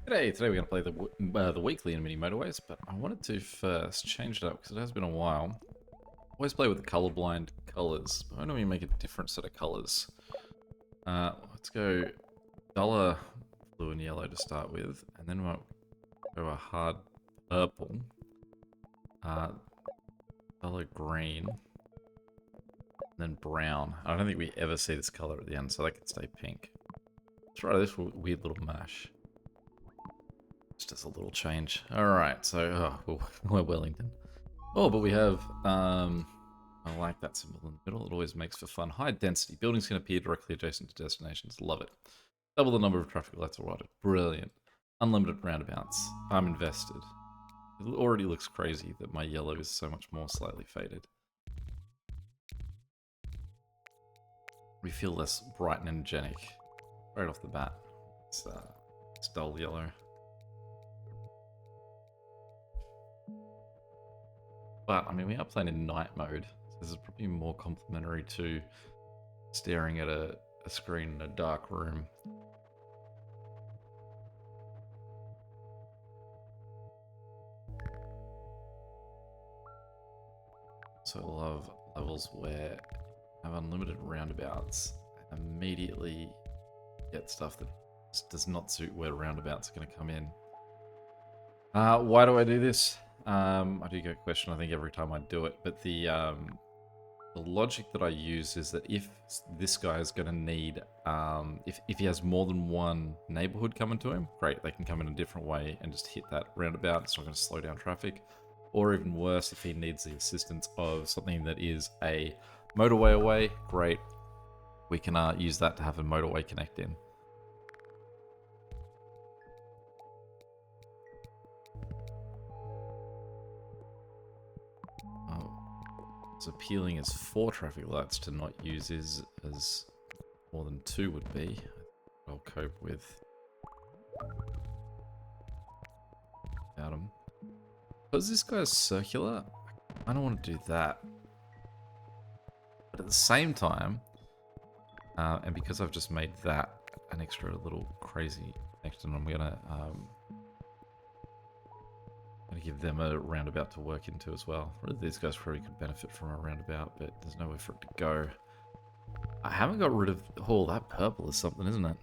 Today we're going to play the weekly in Mini Motorways, but I wanted to first change it up because it has been a while. Always play with the colorblind colors. Why don't we make a different set of colors? Let's go duller blue and yellow to start with, and then we'll go a hard purple, duller green, and then brown. I don't think we ever see this color at the end, so that can stay pink. Let's try this weird little mash. Just as a little change. Alright, so we're Wellington. Oh, but we have I like that symbol in the middle. It always makes for fun. High density. Buildings can appear directly adjacent to destinations. Love it. Double the number of traffic lights allotted. Brilliant. Unlimited roundabouts. I'm invested. It already looks crazy that my yellow is so much more slightly faded. We feel less bright and energetic right off the bat. It's dull yellow. But, I mean, we are playing in night mode, so this is probably more complementary to staring at a screen in a dark room. So I love levels where I have unlimited roundabouts and immediately get stuff that just does not suit where roundabouts are going to come in. Why do I do this? I do get a question, I think, every time I do it, but the logic that I use is that if this guy is going to need, if he has more than one neighborhood coming to him, great, they can come in a different way and just hit that roundabout. It's not going to slow down traffic. Or even worse, if he needs the assistance of something that is a motorway away, great, we can use that to have a motorway connect in. As appealing as 4 traffic lights to not use is as more than 2 would be. I'll cope with without them. Because this guy's circular, I don't want to do that. But at the same time, and because I've just made that an extra little crazy connection, I'm gonna give them a roundabout to work into as well. Really, these guys probably could benefit from a roundabout, but there's nowhere for it to go. I haven't got rid of... Oh, that purple is something, isn't it?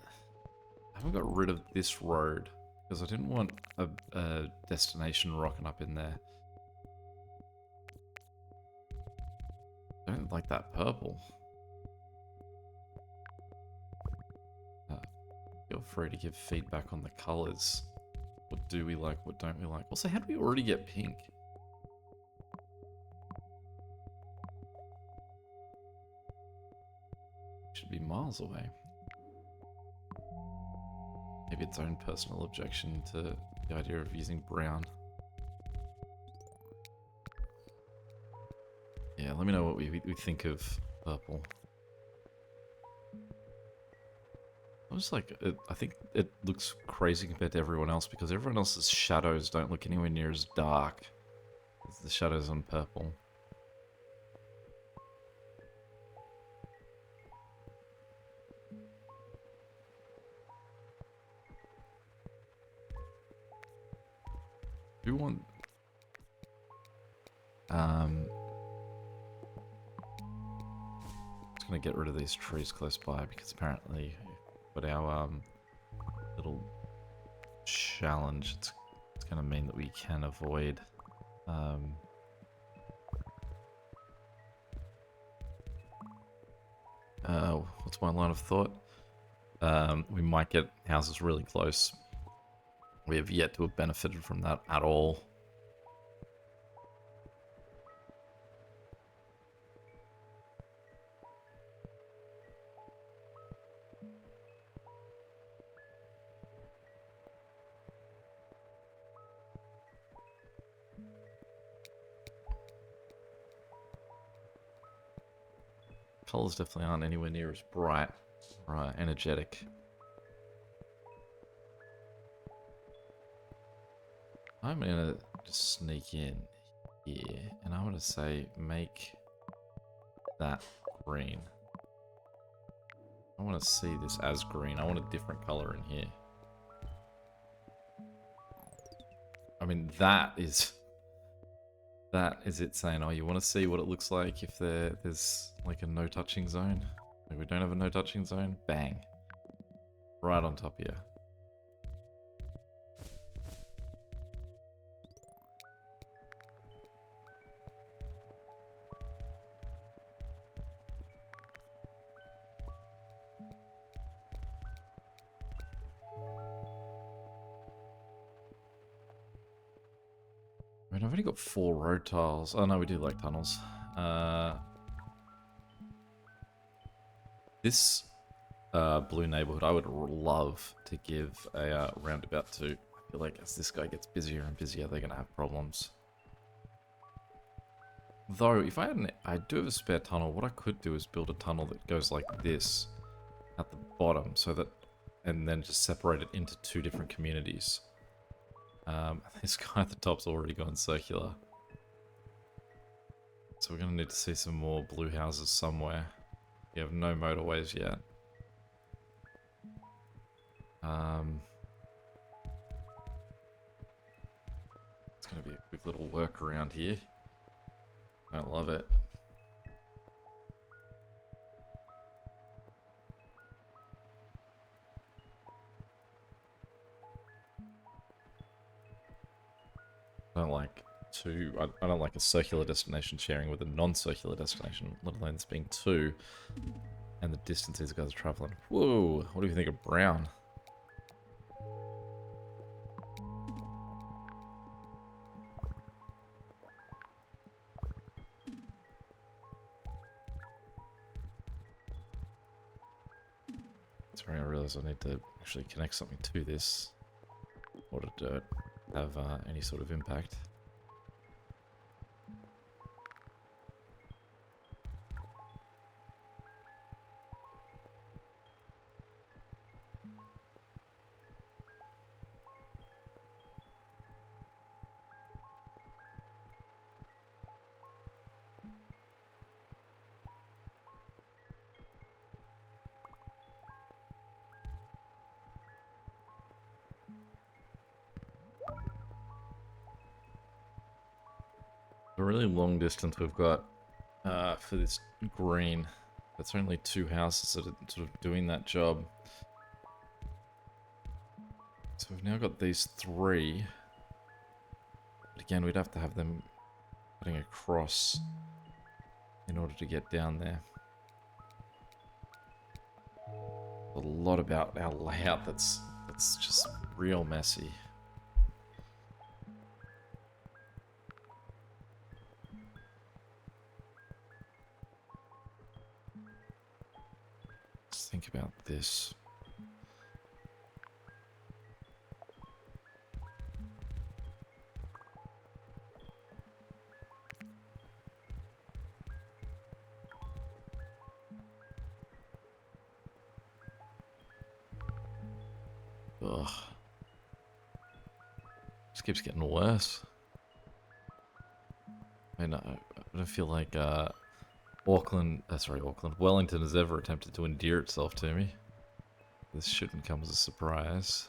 I haven't got rid of this road, because I didn't want a destination rocking up in there. I don't like that purple. Feel free to give feedback on the colours. What do we like? What don't we like? Also, how do we already get pink? Should be miles away. Maybe its own personal objection to the idea of using brown. Yeah, let me know what we think of purple. I'm just like, I think it looks crazy compared to everyone else because everyone else's shadows don't look anywhere near as dark as the shadows on purple. Do we want... just gonna get rid of these trees close by because apparently... But our little challenge, it's going to mean that we can avoid what's my line of thought? We might get houses really close. We have yet to have benefited from that at all. Colors definitely aren't anywhere near as bright or energetic. I'm gonna just sneak in here and I'm gonna say make that green. I want to see this as green. I want a different color in here. mean, that is it saying, oh, you want to see what it looks like if there's like a no touching zone? Like we don't have a no touching zone? Bang. Right on top here. I mean, I've only got 4 road tiles. Oh no, we do like tunnels. This blue neighborhood, I would love to give a roundabout to. I feel like as this guy gets busier and busier, they're gonna have problems. Though, if I do have a spare tunnel, what I could do is build a tunnel that goes like this at the bottom, so that, and then just separate it into 2 different communities. This guy at the top's already gone circular. So we're going to need to see some more blue houses somewhere. We have no motorways yet. It's going to be a quick little workaround here. I love it. I don't like a circular destination sharing with a non-circular destination, let alone this being 2, and the distance these guys are traveling. Whoa, what do you think of brown? Sorry, I realize I need to actually connect something to this in order to have any sort of impact. A really long distance we've got for this green. That's only 2 houses that are sort of doing that job. So we've now got these 3. But again, we'd have to have them cutting across in order to get down there. A lot about our layout that's just real messy. Let's think about this. Ugh. Just keeps getting worse. I know. I don't feel like Wellington has ever attempted to endear itself to me. This shouldn't come as a surprise.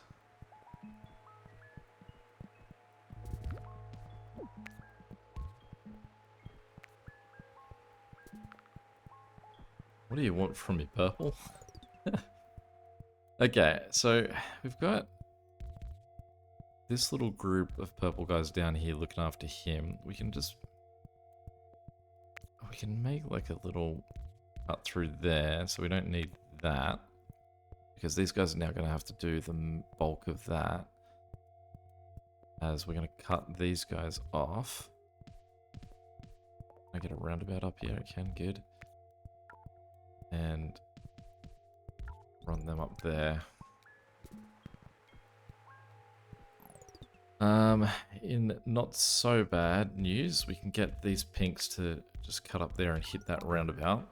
What do you want from me, purple? Okay, so we've got this little group of purple guys down here looking after him. We can make like a little cut through there, so we don't need that, because these guys are now going to have to do the bulk of that, as we're going to cut these guys off. I get a roundabout up here, I can, good. And run them up there. In not so bad news, we can get these pinks to just cut up there and hit that roundabout.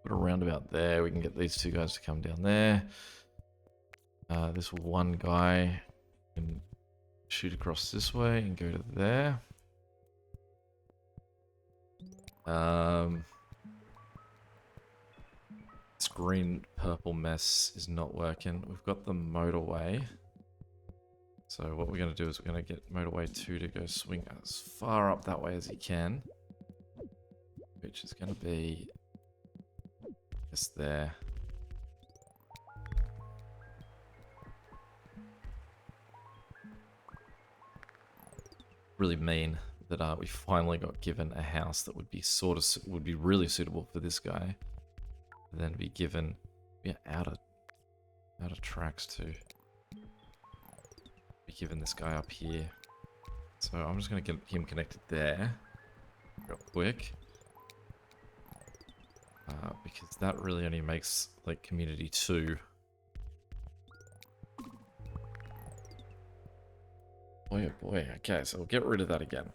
Put a roundabout there. We can get these 2 guys to come down there. This one guy can shoot across this way and go to there. This green-purple mess is not working. We've got the motorway. So what we're going to do is we're going to get motorway 2 to go swing as far up that way as he can. Which is going to be just there. Really mean that we finally got given a house that would be would be really suitable for this guy. And then be given out of tracks too. Be given this guy up here. So I'm just going to get him connected there real quick. Because that really only makes like community 2. Boy, oh boy. Okay, so we'll get rid of that again.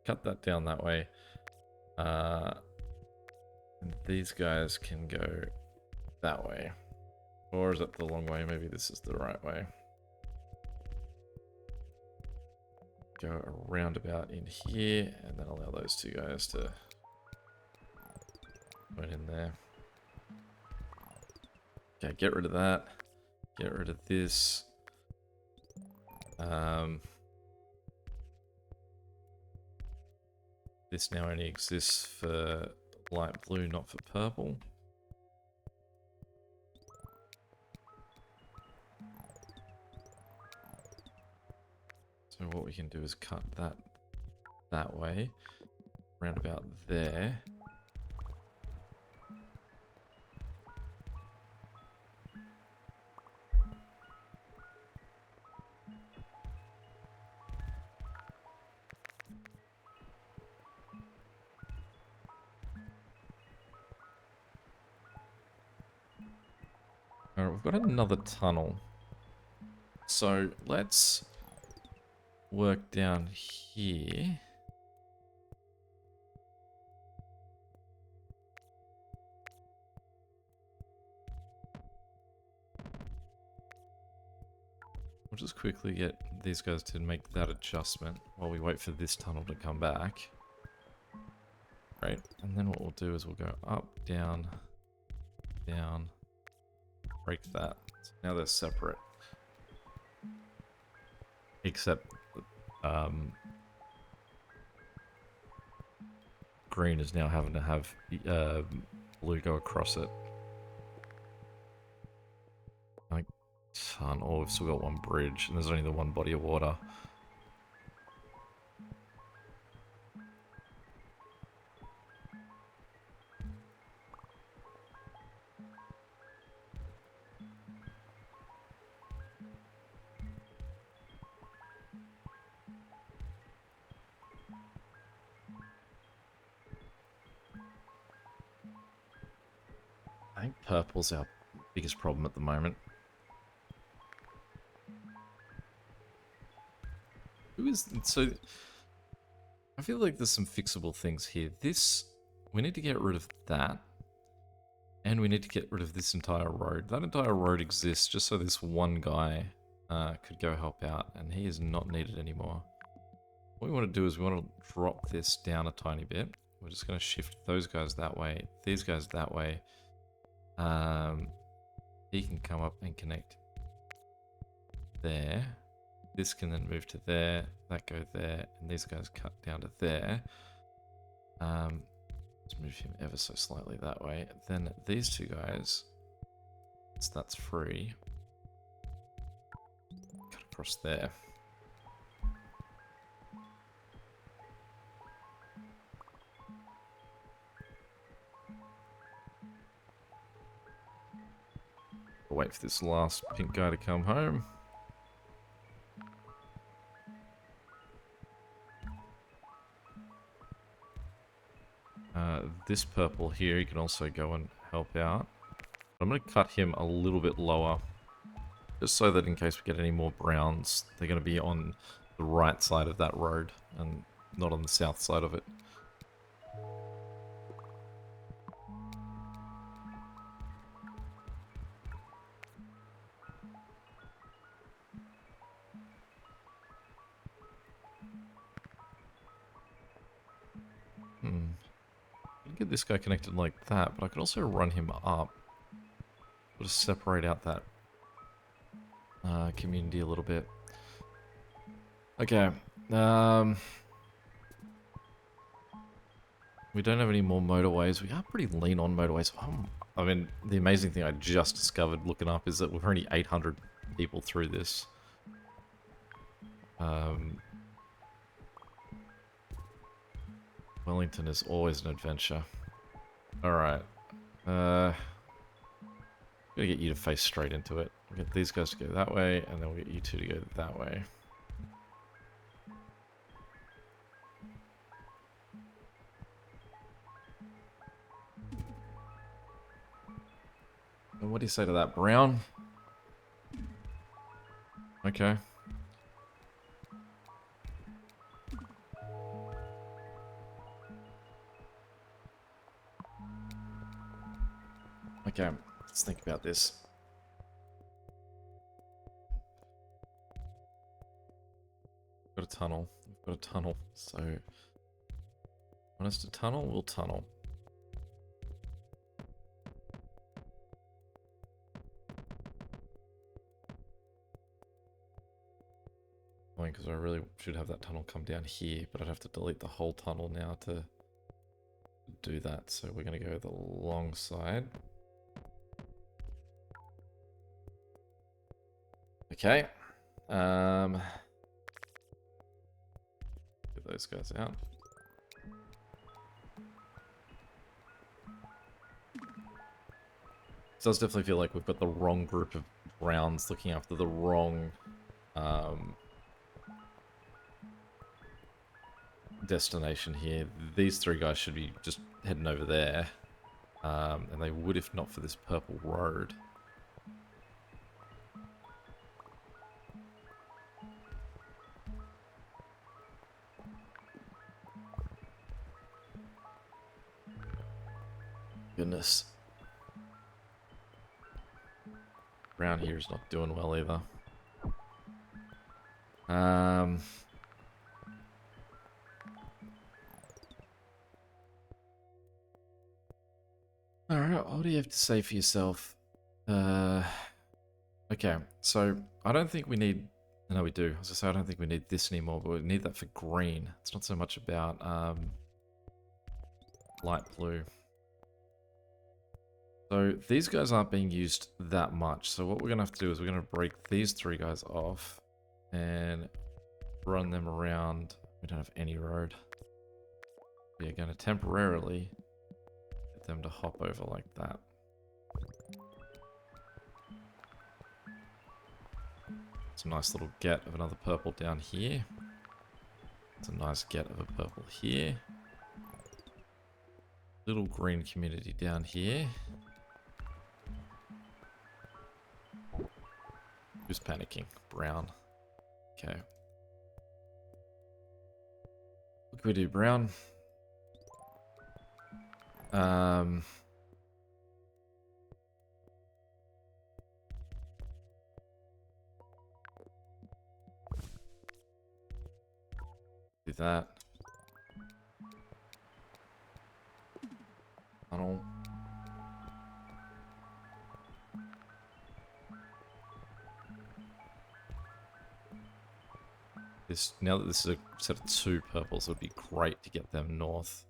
Cut that down that way. And these guys can go that way. Or is it the long way? Maybe this is the right way. Go a roundabout in here, and then allow those 2 guys to put in there. Okay, get rid of that. Get rid of this. This now only exists for light blue, not for purple. So what we can do is cut that way, round about there. Alright, we've got another tunnel. So let's work down here. We'll just quickly get these guys to make that adjustment while we wait for this tunnel to come back. Right, and then what we'll do is we'll go up, down, down, break that. So now they're separate. Except green is now having to have blue go across it. Like ton. Oh, we've still got one bridge, and there's only the one body of water. I think purple's our biggest problem at the moment. So I feel like there's some fixable things here. We need to get rid of that. And we need to get rid of this entire road. That entire road exists just so this one guy could go help out, and he is not needed anymore. What we want to do is we want to drop this down a tiny bit. We're just going to shift those guys that way, these guys that way. He can come up and connect there. This can then move to there, that go there, and these guys cut down to there. Let's move him ever so slightly that way. Then these 2 guys, once that's free, cut across there. We'll wait for this last pink guy to come home. This purple here, he can also go and help out. I'm going to cut him a little bit lower, just so that in case we get any more browns, they're going to be on the right side of that road and not on the south side of it. get this guy connected like that, but I could also run him up. Sort of separate out that community a little bit. Okay. We don't have any more motorways. We are pretty lean on motorways. I mean, the amazing thing I just discovered looking up is that we're only 800 people through this. Wellington is always an adventure. Alright. Gotta get you to face straight into it. We'll get these guys to go that way, and then we'll get you two to go that way. And what do you say to that, Brown? Okay. Okay, let's think about this. We've got a tunnel. We've got a tunnel. So, want us to tunnel? We'll tunnel. Because I really should have that tunnel come down here, but I'd have to delete the whole tunnel now to do that. So we're going to go the long side. Okay. Get those guys out. So it does definitely feel like we've got the wrong group of Browns looking after the wrong destination here. These three guys should be just heading over there. And they would if not for this purple road. Goodness. Brown here is not doing well either. Alright, what do you have to say for yourself? Okay, so I don't think we need... No, we do. As I say, I don't think we need this anymore, but we need that for green. It's not so much about light blue. So these guys aren't being used that much. So what we're going to have to do is we're going to break these three guys off and run them around. We don't have any road. We are going to temporarily get them to hop over like that. It's a nice little get of another purple down here. It's a nice get of a purple here. Little green community down here. Who's panicking? Brown. Okay. What can we do, Brown? Do that. Tunnel. This, now that this is a set of two purples, it would be great to get them north.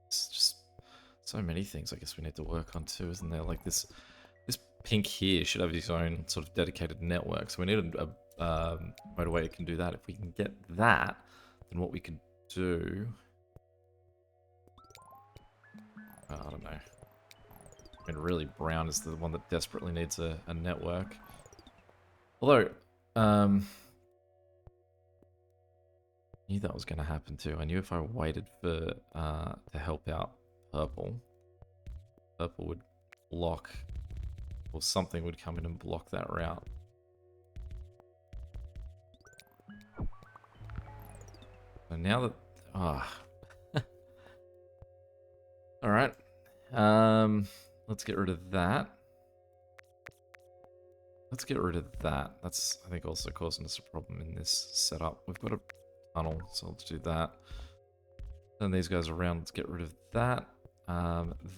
It's just so many things I guess we need to work on too, isn't there? Like this pink here should have its own sort of dedicated network. So we need a motorway that can do that. If we can get that, then what we could do... I don't know. I mean, really, brown is the one that desperately needs a network. Although, knew that was going to happen too. I knew if I waited for to help out purple, purple would block, or something would come in and block that route. So now that, all right, let's get rid of that. Let's get rid of that. That's, I think, also causing us a problem in this setup. We've got a tunnel, so let's do that. Then these guys around, let's get rid of that.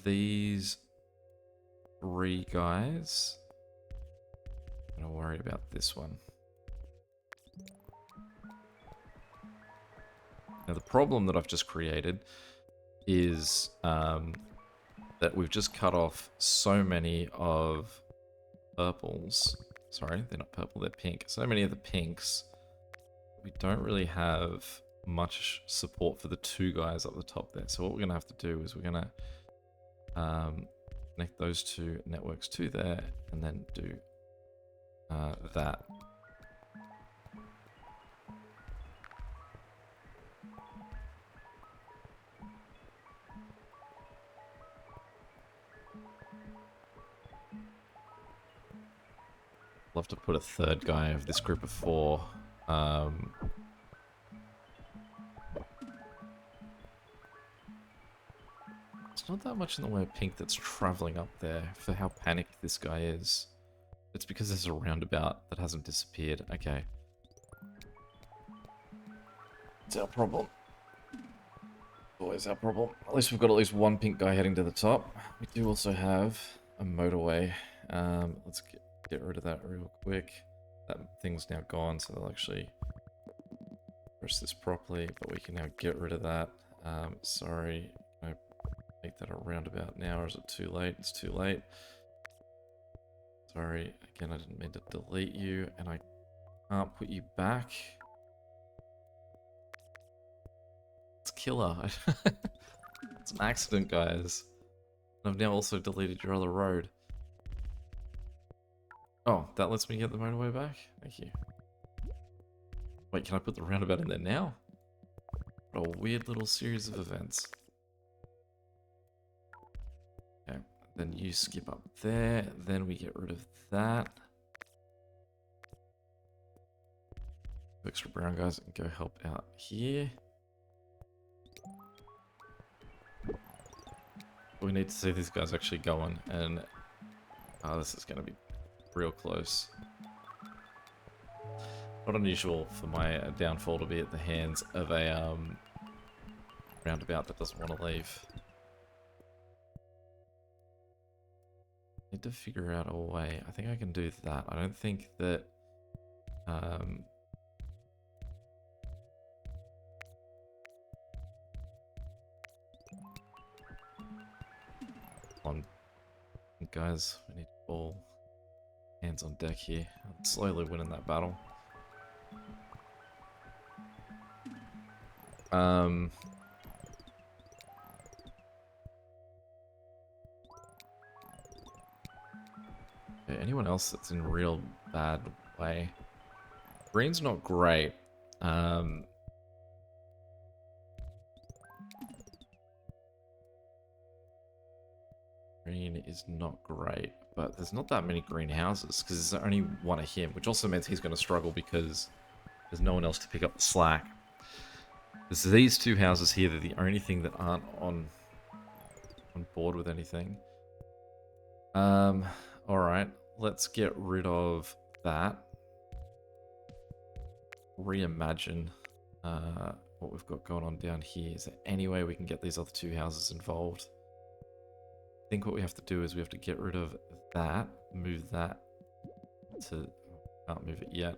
These 3 guys, I'm gonna worry about this one. Now the problem that I've just created is that we've just cut off so many of purples. Sorry, they're not purple, they're pink. So many of the pinks. We don't really have much support for the 2 guys up the top there. So what we're going to have to do is we're going to connect those 2 networks to there and then do that. Love to put a 3rd guy of this group of 4. It's not that much in the way of pink that's traveling up there for how panicked this guy is. It's because there's a roundabout that hasn't disappeared. Okay. It's our problem. Always our problem. At least we've got at least 1 pink guy heading to the top. We do also have a motorway. Let's get rid of that real quick. That thing's now gone, so they'll actually press this properly, but we can now get rid of that. Sorry, can I make that a roundabout now, or is it too late? It's too late. Sorry, again, I didn't mean to delete you, and I can't put you back. It's killer. It's an accident, guys. I've now also deleted your other road. Oh, that lets me get the motorway back? Thank you. Wait, can I put the roundabout in there now? What a weird little series of events. Okay, then you skip up there, then we get rid of that. Extra brown guys and go help out here. We need to see these guys actually going, and this is going to be real close. Not unusual for my downfall to be at the hands of a roundabout that doesn't want to leave. Need to figure out a way. I think I can do that. I don't think that guys, we need all hands on deck here. I'm slowly winning that battle. Okay, anyone else that's in real bad way? Green's not great. Green is not great, but there's not that many green houses because there's only one of him, which also means he's going to struggle because there's no one else to pick up the slack. There's these 2 houses here that are the only thing that aren't on board with anything. Alright, let's get rid of that. Reimagine what we've got going on down here. Is there any way we can get these other 2 houses involved? I think what we have to do is we have to get rid of that, move that to... Can't move it yet.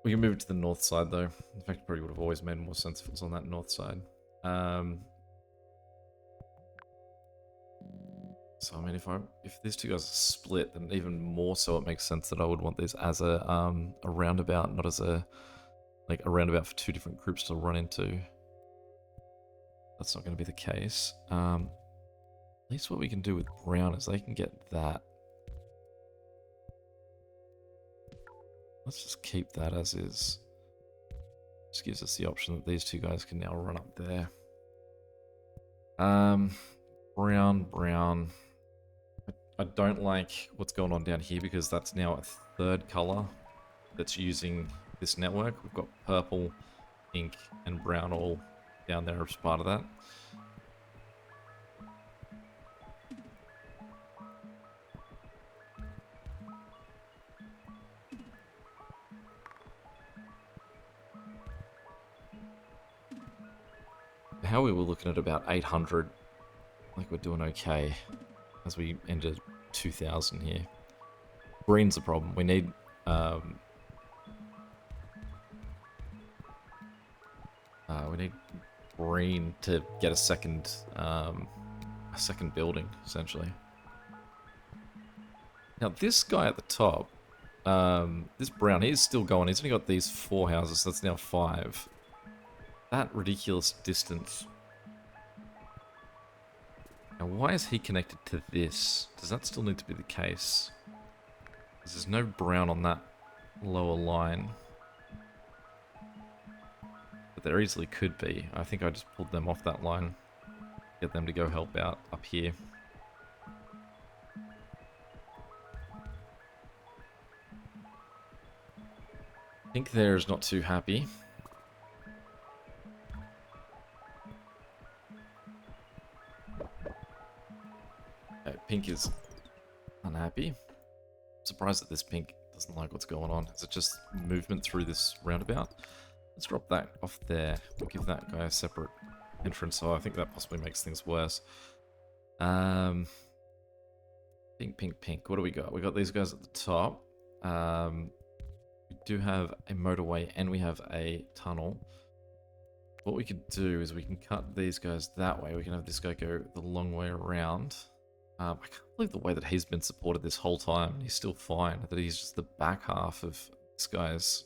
We can move it to the north side though. In fact, it probably would have always made more sense if it was on that north side. So I mean, if these 2 guys are split, then even more so it makes sense that I would want this as a roundabout, not as a roundabout for 2 different groups to run into. That's not going to be the case. At least what we can do with brown is they can get that. Let's just keep that as is. Just gives us the option that these 2 guys can now run up there. Brown. I don't like what's going on down here because that's now a 3rd color that's using this network. We've got purple, pink, and brown all down there as part of that. how we were looking at about 800. Like we're doing okay as we enter 2000 here. Green's the problem. We need green to get a second building essentially. Now this guy at the top, this brown, he's still going. He's only got these 4 houses, so that's now 5. That ridiculous distance. Now why is he connected to this? Does that still need to be the case? Because there's no brown on that lower line. But there easily could be. I think I just pulled them off that line. Get them to go help out up here. Pink there is not too happy. Okay, Pink is unhappy. I'm surprised that this Pink doesn't like what's going on. Is it just movement through this roundabout? Let's drop that off there. We'll give that guy a separate entrance, so I think that possibly makes things worse. Pink, pink, pink. What do we got? We got these guys at the top. We do have a motorway and we have a tunnel. What we could do is we can cut these guys that way. We can have this guy go the long way around. I can't believe the way that he's been supported this whole time. He's still fine. That he's just the back half of this guy's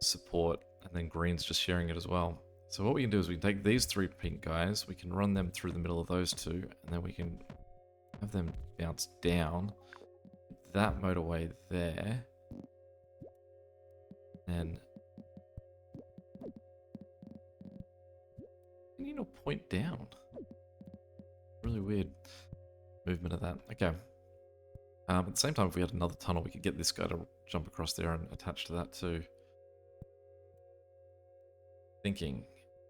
support, and then green's just sharing it as well. So what we can do is we can take these 3 pink guys, we can run them through the middle of those 2, and then we can have them bounce down that motorway there, and can you not point down? Really weird movement of that. Okay. At the same time, if we had another tunnel, we could get this guy to jump across there and attach to that too. Thinking,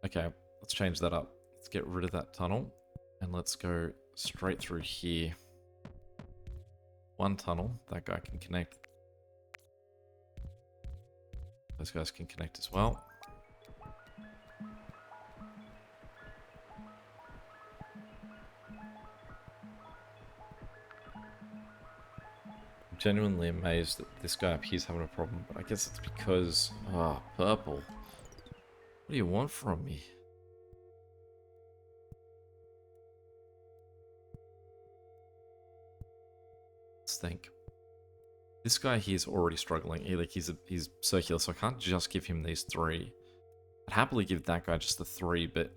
okay, let's change that up. Let's get rid of that tunnel and let's go straight through here. 1 tunnel, that guy can connect. Those guys can connect as well. I'm genuinely amazed that this guy up here is having a problem, but I guess it's because, purple. What do you want from me? Let's think. This guy here is already struggling. He's circular, so I can't just give him these 3. I'd happily give that guy just the 3, but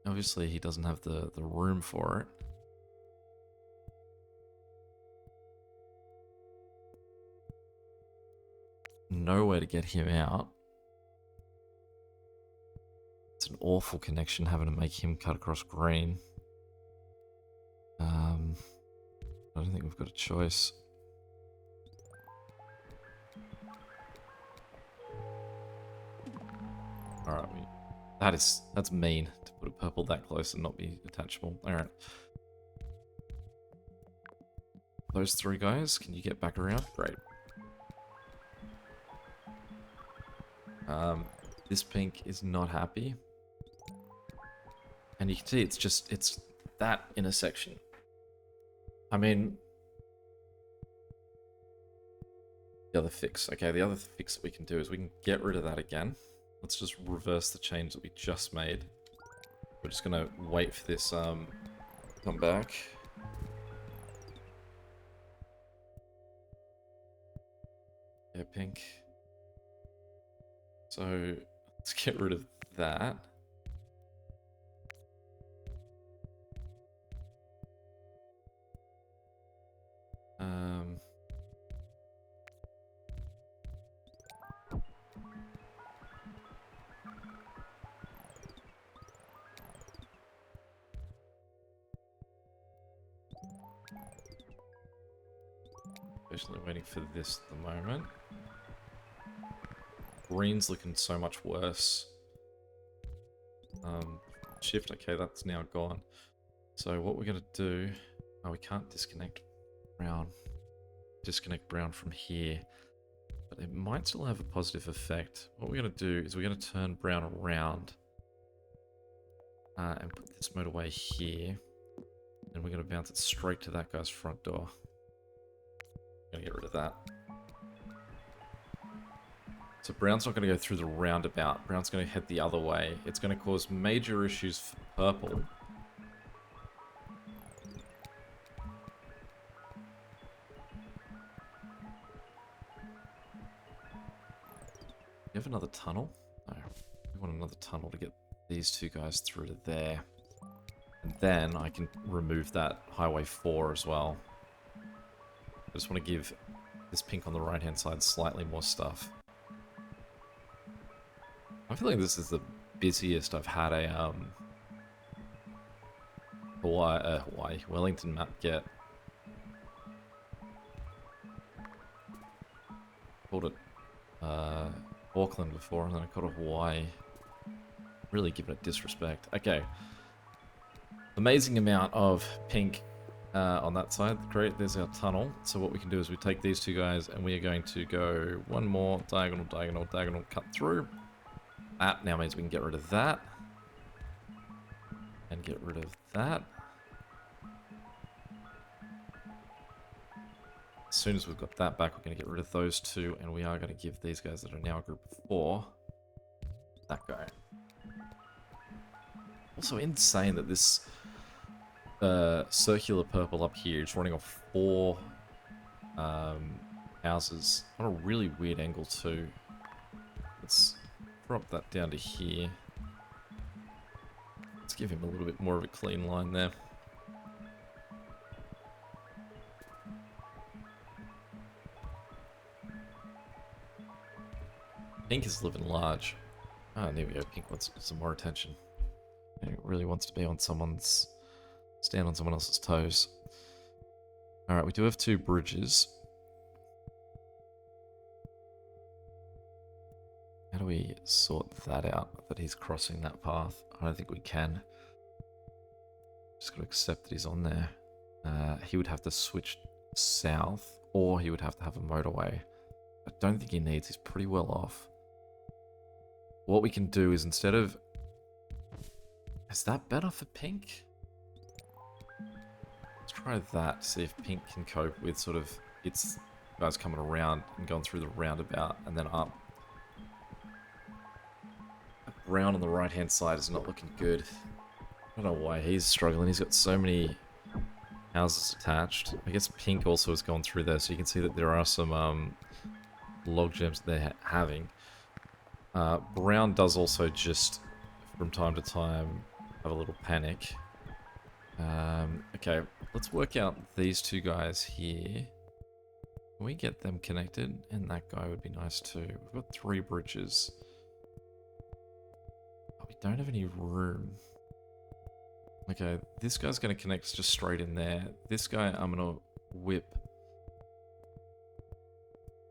obviously he doesn't have the room for it. Nowhere to get him out. It's an awful connection having to make him cut across green. I don't think we've got a choice. Alright, that's mean to put a purple that close and not be attachable. Alright. Those 3 guys, can you get back around? Great. This pink is not happy. And you can see it's that intersection. I mean, the other fix. Okay, the other fix that we can do is we can get rid of that again. Let's just reverse the change that we just made. We're just gonna wait for this come back. Yeah, pink. So let's get rid of that. Especially waiting for this at the moment. Green's looking so much worse. Shift, okay, that's now gone. So what we're gonna do, we can't disconnect brown. Disconnect brown from here. But it might still have a positive effect. What we're going to do is we're going to turn brown around and put this motorway here. And we're going to bounce it straight to that guy's front door. Going to get rid of that. So brown's not going to go through the roundabout. Brown's going to head the other way. It's going to cause major issues for purple. You have another tunnel? No. We want another tunnel to get these two guys through to there. And then I can remove that Highway 4 as well. I just want to give this pink on the right-hand side slightly more stuff. I feel like this is the busiest I've had a Wellington map get. Called it Auckland before, and then I called it Hawaii. Really giving it disrespect. Okay. Amazing amount of pink on that side. Great, there's our tunnel. So what we can do is we take these two guys and we are going to go one more diagonal, diagonal, diagonal, cut through. That now means we can get rid of that. And get rid of that. As soon as we've got that back, we're going to get rid of those two, and we are going to give these guys that are now a group of 4 that guy. Also insane that this circular purple up here is running off 4 houses on a really weird angle too. Let's drop that down to here. Let's give him a little bit more of a clean line there. Pink is living large. Ah, there we go. Pink wants some more attention. It really wants to be on someone's... stand on someone else's toes. Alright, we do have 2 bridges. How do we sort that out, that he's crossing that path? I don't think we can. Just got to accept that he's on there. He would have to switch south, or he would have to have a motorway. I don't think he needs, he's pretty well off. What we can do is instead of... Is that better for pink? Let's try that, see if pink can cope with sort of its guys coming around and going through the roundabout and then up. Brown on the right hand side is not looking good. I don't know why he's struggling. He's got so many houses attached. I guess pink also has gone through there, so you can see that there are some log jams they're having. Brown does also just, from time to time, have a little panic. Okay, let's work out these 2 guys here. Can we get them connected? And that guy would be nice too. We've got 3 bridges. Oh, we don't have any room. Okay, this guy's going to connect just straight in there. This guy, I'm going to whip.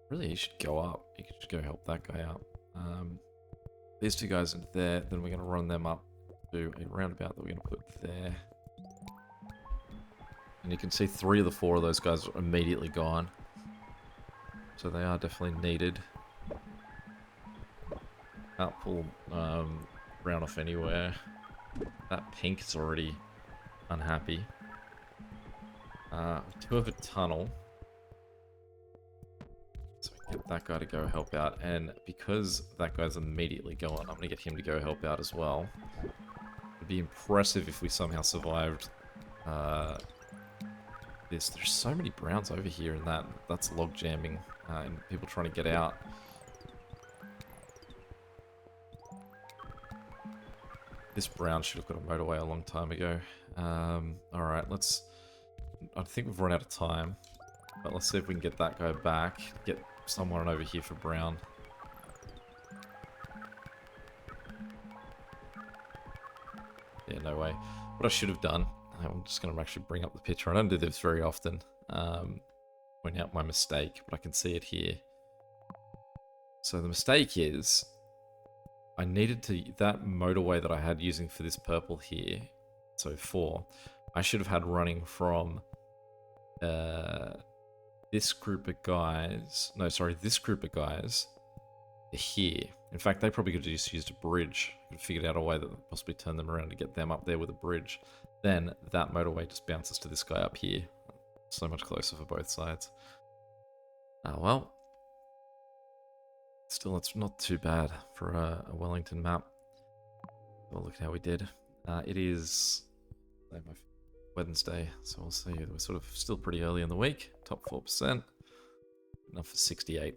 Really, he should go up. He should go help that guy out. These 2 guys into there, then we're going to run them up to a roundabout that we're going to put there. And you can see 3 of the 4 of those guys are immediately gone. So they are definitely needed. Can't pull Brown off anywhere. That pink is already unhappy. We do have a tunnel. So we get that guy to go help out, and because that guy's immediately gone, I'm going to get him to go help out as well. It'd be impressive if we somehow survived this. There's so many browns over here, and that's log jamming and people trying to get out. This brown should have got a motorway a long time ago. Alright, I think we've run out of time. But let's see if we can get that guy back. Get someone over here for brown. Yeah, no way. What I should have done, I'm just going to actually bring up the picture. I don't do this very often. Point out my mistake, but I can see it here. So the mistake is, I needed to, that motorway that I had using for this purple here, so 4, I should have had running from this group of guys, no, sorry, this group of guys are here. In fact, they probably could have just used a bridge. Could have figured out a way that possibly turn them around to get them up there with a bridge. Then that motorway just bounces to this guy up here. So much closer for both sides. Oh well. Still, it's not too bad for a Wellington map. Well, look at how we did. It is Wednesday, so we'll see. We're sort of still pretty early in the week. Top 4%. Enough for 68.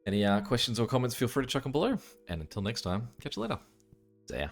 Any questions or comments, feel free to chuck them below. And until next time, catch you later. See ya.